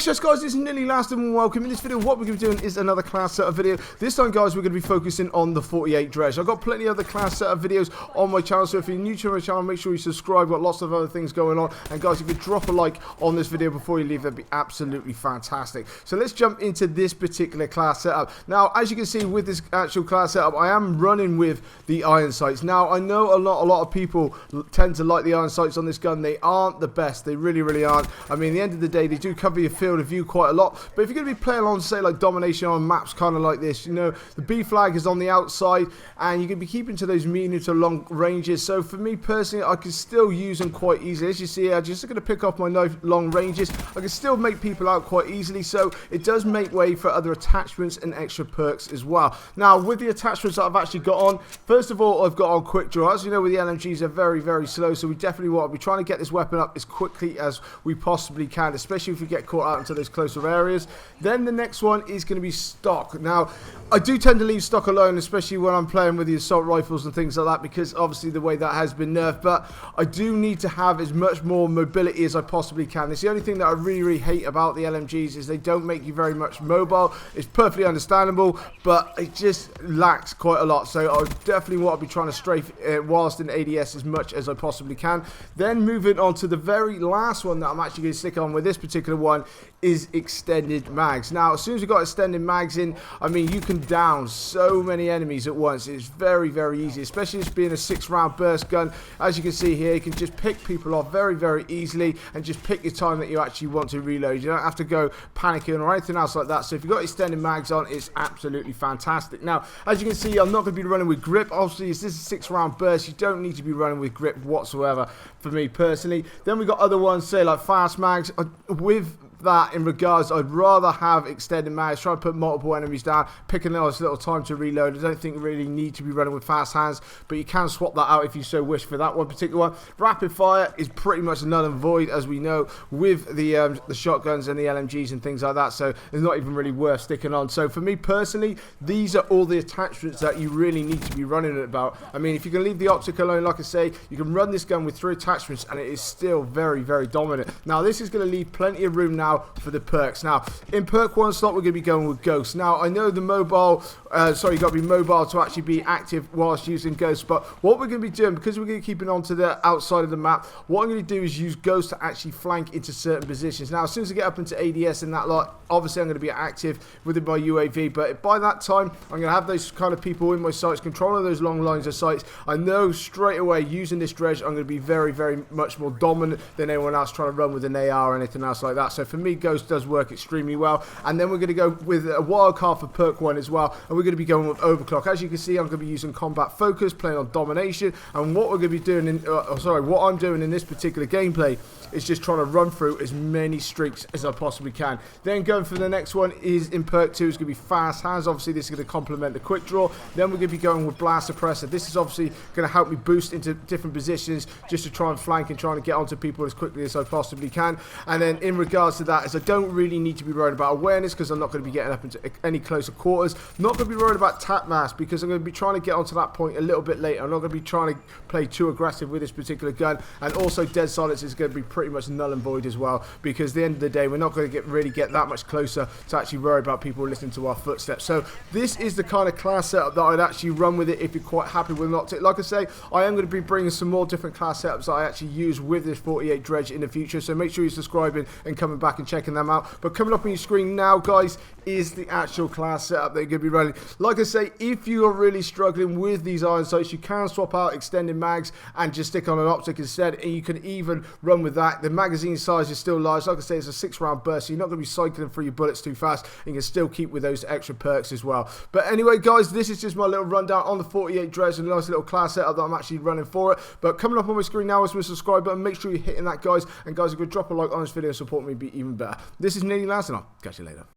Yes guys, this is nearly last and welcome. In this video, what we're going to be doing is another class setup video. This time guys, we're going to be focusing on the 48 Dredge. I've got plenty of other class setup videos on my channel, so if you're new to my channel, make sure you subscribe. Got lots of other things going on. And guys, if you drop a like on this video before you leave, that'd be absolutely fantastic. So let's jump into this particular class setup. Now, as you can see with this actual class setup, I am running with the iron sights. Now, I know a lot of people tend to like the iron sights on this gun. They aren't the best. They really aren't. I mean, at the end of the day, they do cover your field of view quite a lot, but if you're going to be playing on, say, like domination on maps kind of like this, you know, the B flag is on the outside and you're going to be keeping to those medium to long ranges. So for me personally, I can still use them quite easily. As you see, I'm just going to pick off my long ranges. I can still make people out quite easily, so it does make way for other attachments and extra perks as well. Now, with the attachments that I've actually got on, first of all, I've got on quick draw. As you know, with the LMGs, they're very slow, so we definitely want to be trying to get this weapon up as quickly as we possibly can, especially if we get caught out into those closer areas. Then the next one is going to be stock. Now, I do tend to leave stock alone, especially when I'm playing with the assault rifles and things like that, because obviously the way that has been nerfed, but I do need to have as much more mobility as I possibly can. It's the only thing that I really hate about the LMGs is they don't make you very much mobile. It's perfectly understandable, but it just lacks quite a lot, so I definitely want to be trying to strafe whilst in ADS as much as I possibly can. Then moving on to the very last one that I'm actually going to stick on with this particular one is extended mags. Now, as soon as you've got extended mags in, I mean, you can down so many enemies at once. It's very easy, especially this being a 6-round burst gun. As you can see here, you can just pick people off very easily and just pick your time that you actually want to reload. You don't have to go panicking or anything else like that. So if you've got extended mags on, it's absolutely fantastic. Now, as you can see, I'm not going to be running with grip. Obviously, this is a 6-round burst. You don't need to be running with grip whatsoever for me personally. Then we've got other ones, say like fast mags. With that, in regards, I'd rather have extended mags, try to put multiple enemies down, pick a nice little time to reload. I don't think you really need to be running with fast hands, but you can swap that out if you so wish for that one particular one. Rapid fire is pretty much null and void, as we know, with the shotguns and the LMGs and things like that, so it's not even really worth sticking on. So for me personally, these are all the attachments that you really need to be running it about. I mean, if you can leave the optic alone, like I say, you can run this gun with 3 attachments and it is still very dominant. Now, this is going to leave plenty of room now for the perks. Now, in perk 1 slot, we're going to be going with Ghost. Now, I know the mobile, you got to be mobile to actually be active whilst using Ghost, but what we're going to be doing, because we're going to keep it onto the outside of the map, what I'm going to do is use Ghost to actually flank into certain positions. Now, as soon as I get up into ADS and that lot, obviously I'm going to be active within my UAV, but by that time, I'm going to have those kind of people in my sights, controlling those long lines of sights. I know straight away, using this Dredge, I'm going to be very much more dominant than anyone else trying to run with an AR or anything else like that. So for me, Ghost does work extremely well. And then we're going to go with a wild card for perk 1 as well, and we're going to be going with Overclock. As you can see, I'm going to be using combat focus, playing on domination, and what we're going to be doing in what I'm doing in this particular gameplay is just trying to run through as many streaks as I possibly can. Then going for the next one is in perk 2 is going to be fast hands. Obviously this is going to complement the quick draw. Then we're going to be going with blast suppressor. This is obviously going to help me boost into different positions just to try and flank and trying to get onto people as quickly as I possibly can. And then in regards to that, is I don't really need to be worried about awareness because I'm not going to be getting up into any closer quarters. Not going to be worried about tap mass because I'm going to be trying to get onto that point a little bit later. I'm not going to be trying to play too aggressive with this particular gun. And also dead silence is going to be pretty much null and void as well, because at the end of the day, we're not going to really get that much closer to actually worry about people listening to our footsteps. So this is the kind of class setup that I'd actually run with it if you're quite happy with it. Like I say, I am going to be bringing some more different class setups that I actually use with this 48 Dredge in the future, so make sure you're subscribing and coming back and checking them out. But coming up on your screen now, guys, is the actual class setup that you're going to be running. Like I say, if you are really struggling with these iron sights, you can swap out extended mags and just stick on an optic instead, and you can even run with that. The magazine size is still large. Like I say, it's a 6-round burst, so you're not going to be cycling through your bullets too fast, and you can still keep with those extra perks as well. But anyway, guys, this is just my little rundown on the 48 Dredge and a nice little class setup that I'm actually running for it. But coming up on my screen now is my subscribe button. Make sure you're hitting that, guys. And guys, if you could drop a like on this video and support me, be even better. This is nearly last, and I'll catch you later.